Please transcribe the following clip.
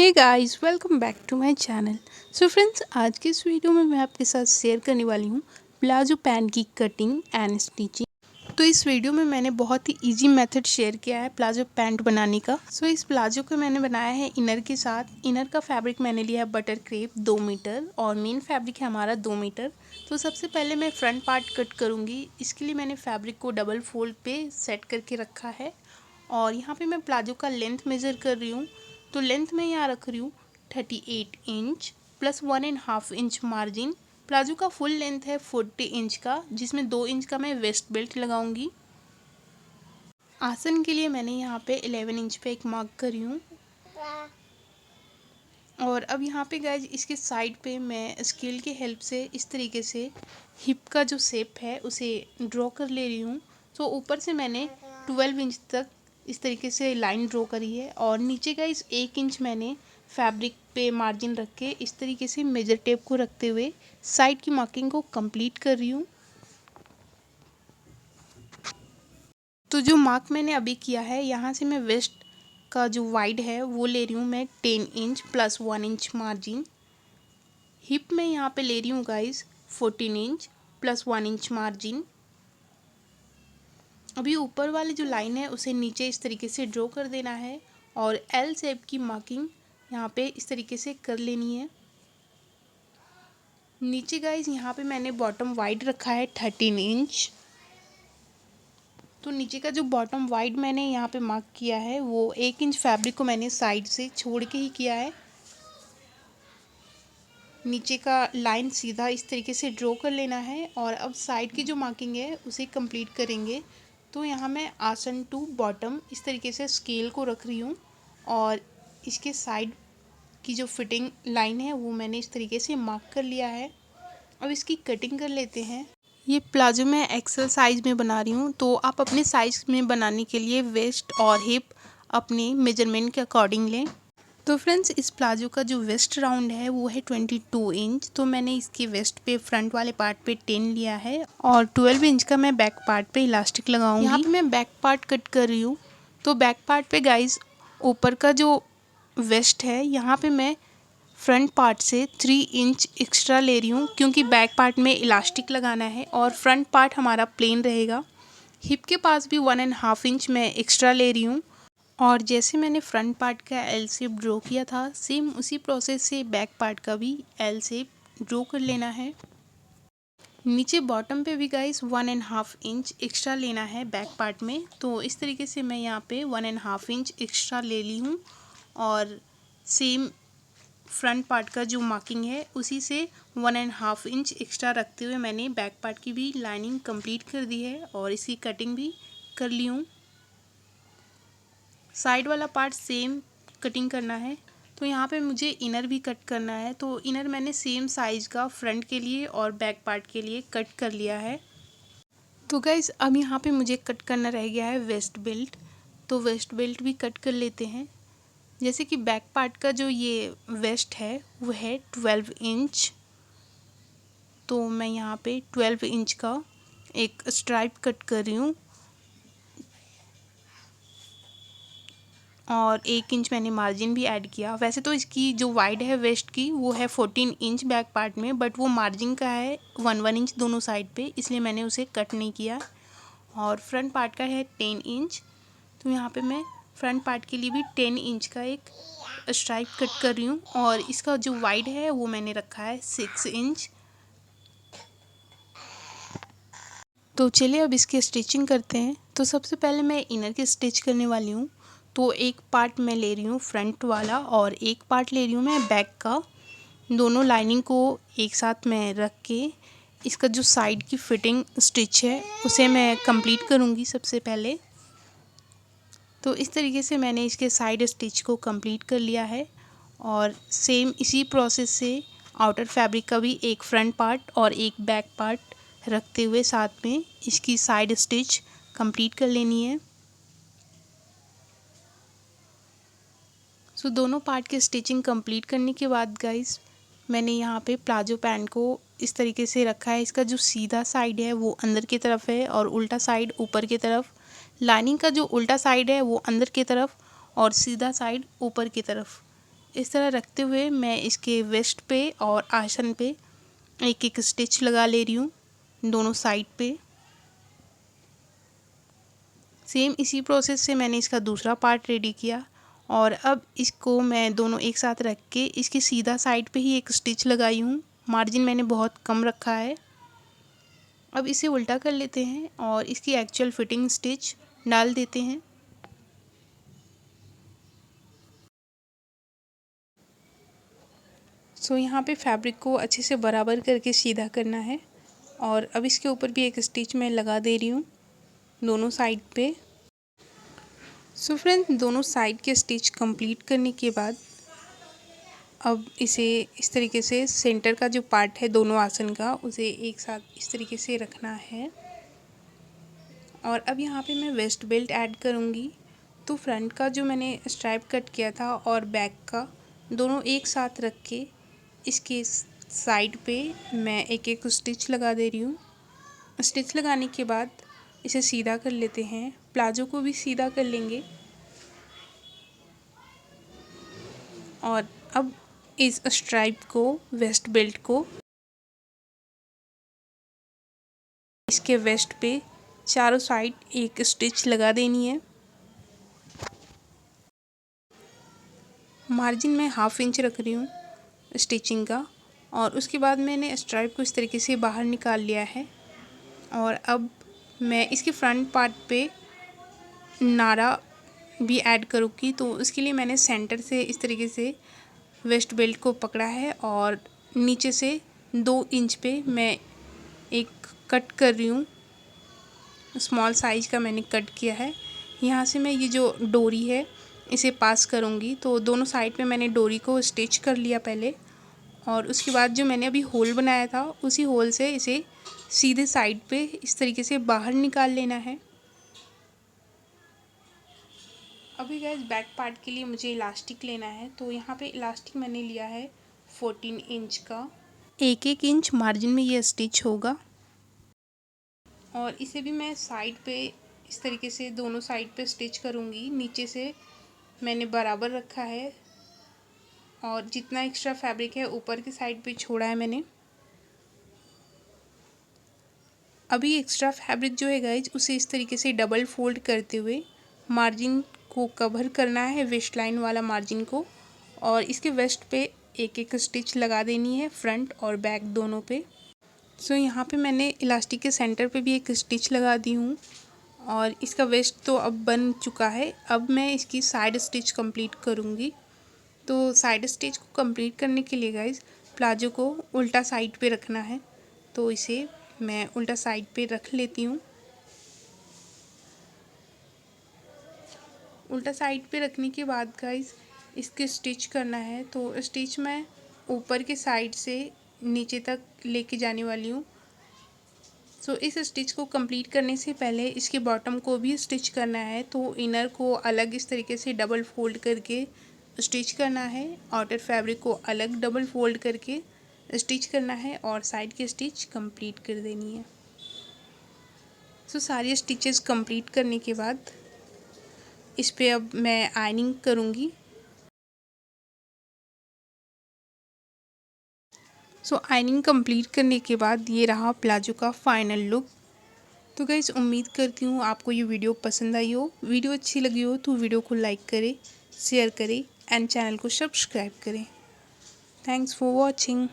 Hey guys, welcome back to my channel. So friends, आज के इस वीडियो में मैं आपके साथ शेयर करने वाली हूँ प्लाजो पैंट की कटिंग एंड स्टिचिंग। तो इस वीडियो में मैंने बहुत ही इजी मेथड शेयर किया है प्लाजो पैंट बनाने का। सो इस प्लाजो को मैंने बनाया है इनर के साथ। इनर का फैब्रिक मैंने लिया है बटर क्रेप 2 मीटर और मेन फैब्रिक है हमारा 2 मीटर। तो सबसे पहले मैं फ्रंट पार्ट कट करूँगी। इसके लिए मैंने फैब्रिक को डबल फोल्ड पे सेट करके रखा है और यहाँ पे मैं प्लाजो का लेंथ मेज़र कर रही हूँ। तो लेंथ में यहाँ रख रही हूँ 38 inch plus 1.5 inch margin. Palazzo का फुल लेंथ है 40 इंच का, जिसमें 2 इंच का मैं वेस्ट बेल्ट लगाऊंगी। आसन के लिए मैंने यहाँ पे 11 इंच पे एक मार्क करी हूँ। और अब यहाँ पे गाइज इसके साइड पे मैं स्केल की हेल्प से इस तरीके से हिप का जो शेप है उसे ड्रॉ कर ले रही हूँ। तो ऊपर से मैंने 12 इंच तक इस तरीके से लाइन ड्रॉ करी है और नीचे का इस 1 इंच मैंने फैब्रिक पे मार्जिन रख के इस तरीके से मेजर टेप को रखते हुए साइड की मार्किंग को कंप्लीट कर रही हूँ। तो जो मार्क मैंने अभी किया है, यहाँ से मैं वेस्ट का जो वाइड है वो ले रही हूँ मैं 10 inch plus 1 inch margin. Hip में यहाँ पे ले रही हूँ guys 14 inch plus 1 inch margin. अभी ऊपर वाली जो लाइन है उसे नीचे इस तरीके से ड्रॉ कर देना है और एल शेप की मार्किंग यहाँ पे इस तरीके से कर लेनी है। नीचे गाइज यहाँ पे मैंने बॉटम वाइड रखा है 13 इंच। तो नीचे का जो बॉटम वाइड मैंने यहाँ पे मार्क किया है वो 1 इंच फैब्रिक को मैंने साइड से छोड़ के ही किया है। नीचे का लाइन सीधा इस तरीके से ड्रॉ कर लेना है और अब साइड की जो मार्किंग है उसे कंप्लीट करेंगे। तो यहाँ मैं आसन टू बॉटम इस तरीके से स्केल को रख रही हूँ और इसके साइड की जो फिटिंग लाइन है वो मैंने इस तरीके से मार्क कर लिया है। अब इसकी कटिंग कर लेते हैं। ये प्लाजो मैं एक्सेल साइज़ में बना रही हूँ, तो आप अपने साइज़ में बनाने के लिए वेस्ट और हिप अपने मेजरमेंट के अकॉर्डिंग लें। तो फ्रेंड्स, इस प्लाजो का जो वेस्ट राउंड है वो है 22 इंच। तो मैंने इसके वेस्ट पे फ्रंट वाले पार्ट पे 10 लिया है और 12 इंच का मैं बैक पार्ट पे इलास्टिक लगाऊंगी। यहाँ पे मैं बैक पार्ट कट कर रही हूँ। तो बैक पार्ट पे गाइज ऊपर का जो वेस्ट है यहाँ पे मैं फ्रंट पार्ट से 3 इंच एक्स्ट्रा ले रही हूँ, क्योंकि बैक पार्ट में इलास्टिक लगाना है और फ्रंट पार्ट हमारा प्लेन रहेगा। हिप के पास भी 1.5 इंच मैं एक्स्ट्रा ले रही हूँ और जैसे मैंने फ्रंट पार्ट का एल शेप ड्रॉ किया था, सेम उसी प्रोसेस से बैक पार्ट का भी एल शेप ड्रॉ कर लेना है। नीचे बॉटम पे भी गाइस 1.5 इंच एक्स्ट्रा लेना है बैक पार्ट में। तो इस तरीके से मैं यहाँ पे 1.5 इंच एक्स्ट्रा ले ली हूँ और सेम फ्रंट पार्ट का जो मार्किंग है उसी से 1.5 इंच एक्स्ट्रा रखते हुए मैंने बैक पार्ट की भी लाइनिंग कंप्लीट कर दी है और इसकी कटिंग भी कर ली हूँ। साइड वाला पार्ट सेम कटिंग करना है। तो यहाँ पे मुझे इनर भी कट करना है। तो इनर मैंने सेम साइज़ का फ्रंट के लिए और बैक पार्ट के लिए कट कर लिया है। तो गाइज़, अब यहाँ पे मुझे कट करना रह गया है वेस्ट बेल्ट। तो वेस्ट बेल्ट भी कट कर लेते हैं। जैसे कि बैक पार्ट का जो ये वेस्ट है वो है 12 इंच। तो मैं यहाँ पे 12 इंच का एक स्ट्राइप कट कर रही हूँ और 1 इंच मैंने मार्जिन भी ऐड किया। वैसे तो इसकी जो वाइड है वेस्ट की वो है 14 इंच बैक पार्ट में, बट वो मार्जिन का है 1 इंच दोनों साइड पे, इसलिए मैंने उसे कट नहीं किया। और फ्रंट पार्ट का है 10 इंच। तो यहाँ पे मैं फ्रंट पार्ट के लिए भी 10 इंच का एक स्ट्राइप कट कर रही हूँ और इसका जो वाइड है वो मैंने रखा है 6 इंच। तो चलिए अब इसकी स्टिचिंग करते हैं। तो सबसे पहले मैं इनर की स्टिच करने वाली हूँ। तो एक पार्ट मैं ले रही हूँ फ्रंट वाला और एक पार्ट ले रही हूँ मैं बैक का। दोनों लाइनिंग को एक साथ मैं रख के इसका जो साइड की फिटिंग स्टिच है उसे मैं कंप्लीट करूँगी सबसे पहले। तो इस तरीके से मैंने इसके साइड स्टिच को कंप्लीट कर लिया है और सेम इसी प्रोसेस से आउटर फैब्रिक का भी एक फ्रंट पार्ट और एक बैक पार्ट रखते हुए साथ में इसकी साइड स्टिच कंप्लीट कर लेनी है। सो दोनों पार्ट की स्टिचिंग कंप्लीट करने के बाद गाइस, मैंने यहाँ पे प्लाजो पैंट को इस तरीके से रखा है। इसका जो सीधा साइड है वो अंदर की तरफ है और उल्टा साइड ऊपर की तरफ। लाइनिंग का जो उल्टा साइड है वो अंदर की तरफ और सीधा साइड ऊपर की तरफ। इस तरह रखते हुए मैं इसके वेस्ट पे और आसन पे एक एक स्टिच लगा ले रही हूँ दोनों साइड पे। सेम इसी प्रोसेस से मैंने इसका दूसरा पार्ट रेडी किया और अब इसको मैं दोनों एक साथ रख के इसकी सीधा साइड पे ही एक स्टिच लगाई हूँ। मार्जिन मैंने बहुत कम रखा है। अब इसे उल्टा कर लेते हैं और इसकी एक्चुअल फिटिंग स्टिच डाल देते हैं। यहाँ पे फैब्रिक को अच्छे से बराबर करके सीधा करना है और अब इसके ऊपर भी एक स्टिच मैं लगा दे रही हूँ दोनों साइड पे। फ्रेंड्स, दोनों साइड के स्टिच कंप्लीट करने के बाद अब इसे इस तरीके से सेंटर का जो पार्ट है दोनों आसन का उसे एक साथ इस तरीके से रखना है। और अब यहाँ पे मैं वेस्ट बेल्ट ऐड करूँगी। तो फ्रंट का जो मैंने स्ट्राइप कट किया था और बैक का दोनों एक साथ रख के इसके साइड पे मैं एक एक स्टिच लगा दे रही हूँ। स्टिच लगाने के बाद इसे सीधा कर लेते हैं। प्लाजो को भी सीधा कर लेंगे और अब इस स्ट्राइप को वेस्ट बेल्ट को इसके वेस्ट पे चारों साइड एक स्टिच लगा देनी है। मार्जिन में 1/2 इंच रख रही हूँ स्टिचिंग का और उसके बाद मैंने स्ट्राइप को इस तरीके से बाहर निकाल लिया है। और अब मैं इसके फ्रंट पार्ट पे नारा भी ऐड करूँगी। तो उसके लिए मैंने सेंटर से इस तरीके से वेस्ट बेल्ट को पकड़ा है और नीचे से 2 इंच पे मैं एक कट कर रही हूँ। स्मॉल साइज का मैंने कट किया है। यहाँ से मैं ये जो डोरी है इसे पास करूँगी। तो दोनों साइड पे मैंने डोरी को स्टिच कर लिया पहले और उसके बाद जो मैंने अभी होल बनाया था उसी होल से इसे सीधे साइड पे इस तरीके से बाहर निकाल लेना है। अभी गाइस बैक पार्ट के लिए मुझे इलास्टिक लेना है। तो यहाँ पे इलास्टिक मैंने लिया है 14 इंच का। एक एक इंच मार्जिन में ये स्टिच होगा और इसे भी मैं साइड पे इस तरीके से दोनों साइड पे स्टिच करूँगी। नीचे से मैंने बराबर रखा है और जितना एक्स्ट्रा फैब्रिक है ऊपर की साइड पे छोड़ा है मैंने। अभी एक्स्ट्रा फैब्रिक जो है गाइज उसे इस तरीके से डबल फोल्ड करते हुए मार्जिन को कवर करना है, वेस्ट लाइन वाला मार्जिन को, और इसके वेस्ट पे एक एक स्टिच लगा देनी है फ्रंट और बैक दोनों पे। यहाँ पे मैंने इलास्टिक के सेंटर पे भी एक स्टिच लगा दी हूँ और इसका वेस्ट तो अब बन चुका है। अब मैं इसकी साइड स्टिच कंप्लीट करूँगी। तो साइड स्टिच को कंप्लीट करने के लिए गाइज प्लाजो को उल्टा साइड पे रखना है। तो इसे मैं उल्टा साइड पे रख लेती हूँ। उल्टा साइड पे रखने के बाद गाइज इसके स्टिच करना है। तो स्टिच मैं ऊपर के साइड से नीचे तक लेके जाने वाली हूँ। इस स्टिच को कंप्लीट करने से पहले इसके बॉटम को भी स्टिच करना है। तो इनर को अलग इस तरीके से डबल फोल्ड करके स्टिच करना है, आउटर फैब्रिक को अलग डबल फोल्ड करके स्टिच करना है और साइड की स्टिच कंप्लीट कर देनी है। सारी स्टिचेस कंप्लीट करने के बाद इस पे अब मैं आयनिंग करूँगी। आयनिंग कंप्लीट करने के बाद ये रहा प्लाजो का फाइनल लुक। तो गाइस उम्मीद करती हूँ आपको ये वीडियो पसंद आई हो। वीडियो अच्छी लगी हो तो वीडियो को लाइक करें, शेयर करें एंड चैनल को सब्सक्राइब करें। Thanks for watching.